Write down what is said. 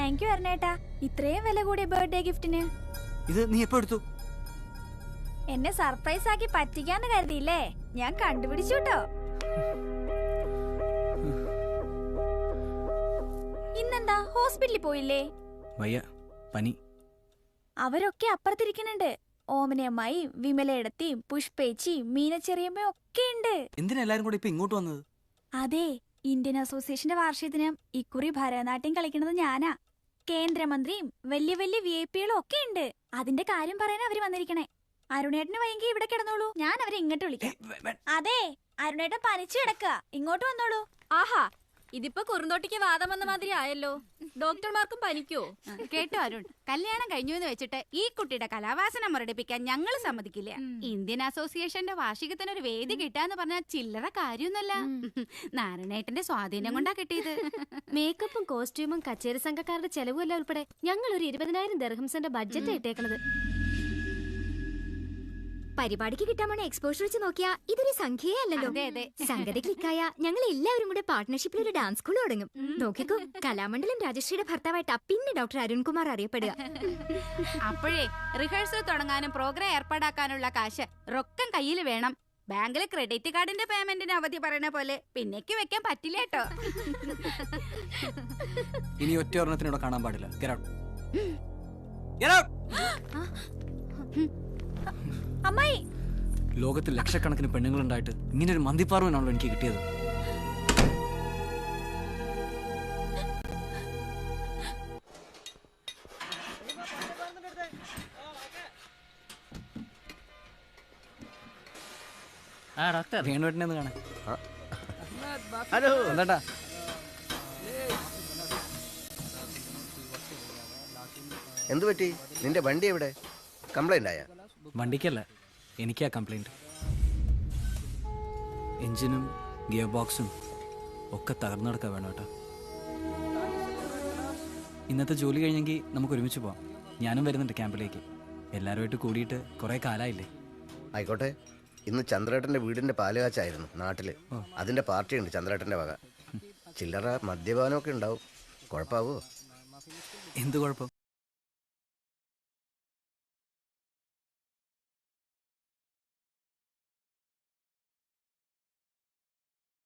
Thank you അരുണേട്ടാ, ഇത്രയും വില കൂടിയ ബർത്ത്ഡേ ഗിഫ്റ്റിന്. ഇത് നീ എപ്പോ എടുത്തു? എന്നെ സർപ്രൈസ് ആക്കി പറ്റിക്കാന്ന് കരുതിയില്ലേ? ഞാൻ കണ്ടുപിടിച്ചു കേട്ടോ. ഇന്നെന്താ ഹോസ്പിറ്റലിൽ പോയില്ലേ? വയ്യ, പനി. അവരൊക്കെ അപ്പുറത്തിരിക്കുന്നുണ്ട്. ഓമനയമ്മായി, വിമലയിടത്തിയും പുഷ്പേച്ചിയും മീനച്ചെറിയമ്മയും ഒക്കെ ഉണ്ട്. എന്തിനാ എല്ലാരും കൂടെ ഇപ്പൊ ഇങ്ങോട്ട് വന്നത്? അതെ, ഇന്ത്യൻ അസോസിയേഷന്റെ വാർഷികത്തിന് ഇക്കുറി ഭരതനാട്യം കളിക്കുന്നത് ഞാനാ. കേന്ദ്രമന്ത്രിയും വലിയ വലിയ VIP ഒക്കെ ഉണ്ട്. അതിന്റെ കാര്യം പറയാൻ അവര് വന്നിരിക്കണേ. അരുണേട്ടന് വൈകി ഇവിടെ കിടന്നോളൂ, ഞാൻ അവരെ ഇങ്ങോട്ട് വിളിക്കാം. അതെ, അരുണേട്ടൻ പനിച്ചു കിടക്കുക, ഇങ്ങോട്ട് വന്നോളൂ. ആഹാ, ഇതിപ്പോ കുറുന്തോട്ടിക്ക് വാദം വന്ന മാതിരി ആയല്ലോ. ഡോക്ടർമാർക്കും പനിക്കോ? കേട്ടോ അരുൺ, കല്യാണം കഴിഞ്ഞു എന്ന് വെച്ചിട്ട് ഈ കുട്ടിയുടെ കലാവാസന മുരടിപ്പിക്കാൻ ഞങ്ങൾ സമ്മതിക്കില്ല. ഇന്ത്യൻ അസോസിയേഷന്റെ വാർഷികത്തിന് ഒരു വേദി കിട്ടാന്ന് പറഞ്ഞാൽ ചില്ലറ കാര്യമൊന്നുമല്ല. നാരായണേട്ടന്റെ സ്വാധീനം കൊണ്ടാ കിട്ടിയത്. മേക്കപ്പും കോസ്റ്റ്യൂമും കച്ചേരി സംഘക്കാരുടെ ചെലവുമല്ല ഉൾപ്പെടെ ഞങ്ങൾ ഒരു 20,000 ദിർഹംസിന്റെ ബഡ്ജറ്റ് ഇട്ടേക്കണത്. പരിപാടിക്ക് കിട്ടാൻ വേണ്ട എക്സ്പോഷർ വെച്ച് നോക്കിയാ ഇതൊരു സംഖ്യയേ അല്ലല്ലോ. സംഗതി ക്ലിക്കായ ഞങ്ങൾ എല്ലാവരും കൂടെ പാർട്ട്ണർഷിപ്പിൽ ഒരു ഡാൻസ് സ്കൂൾ തുടങ്ങും. നോക്കിക്കോ, കലാമണ്ഡലം രാജശ്രീയുടെ ഭർത്താവായിട്ടാ പിന്നെ ഡോക്ടർ അരുൺകുമാർ അറിയപ്പെടുക. അപ്പോഴേ റിഹേഴ്സൽ തുടങ്ങാനും പ്രോഗ്രാം ഏർപ്പാടാക്കാനുള്ള കാശ് റൊക്കം കയ്യിൽ വേണം. ബാങ്കിലെ ക്രെഡിറ്റ് കാർഡിന്റെ പേയ്മെന്റിന് അവധി പറയണ പോലെ പിന്നേക്ക് വെക്കാൻ പറ്റില്ല കേട്ടോ. ഇനി ഒറ്റ ഒരെണ്ണത്തിനോട് കാണാൻ പാടില്ല. Get out. Get out. അമ്മായി, ലോകത്തിൽ ലക്ഷക്കണക്കിന് പെണ്ണുങ്ങളുണ്ടായിട്ട് ഇങ്ങനെ ഒരു മന്തിപ്പാർവനാണല്ലോ എനിക്ക് കിട്ടിയത്. വേണുവേട്ടനെ ഒന്ന് കാണാൻ. ഹലോ എന്താ? എന്തു പറ്റി? നിന്റെ വണ്ടി എവിടെ? കംപ്ലൈന്റ് ആയ? വണ്ടിക്കല്ല, എനിക്കാ കംപ്ലൈന്റ്. എഞ്ചിനും ഗിയർ ബോക്സും ഒക്കെ തകർന്നു കിടക്കാൻ വേണം കേട്ടോ. ഇന്നത്തെ ജോലി കഴിഞ്ഞെങ്കിൽ നമുക്ക് ഒരുമിച്ച് പോവാം. ഞാനും വരുന്നുണ്ട് ക്യാമ്പിലേക്ക്. എല്ലാവരുമായിട്ട് കൂടിയിട്ട് കുറേ കാലമായില്ലേ. ആയിക്കോട്ടെ. ഇന്ന് ചന്ദ്രേട്ടന്റെ വീടിന്റെ പാലുകാച്ചായിരുന്നു നാട്ടില്. അതിന്റെ പാർട്ടിയുണ്ട് ചന്ദ്രേട്ടന്റെ വക. ചില്ലറ മദ്യപാനമൊക്കെ ഉണ്ടാവും. കുഴപ്പമാവോ? എന്ത് കുഴപ്പം?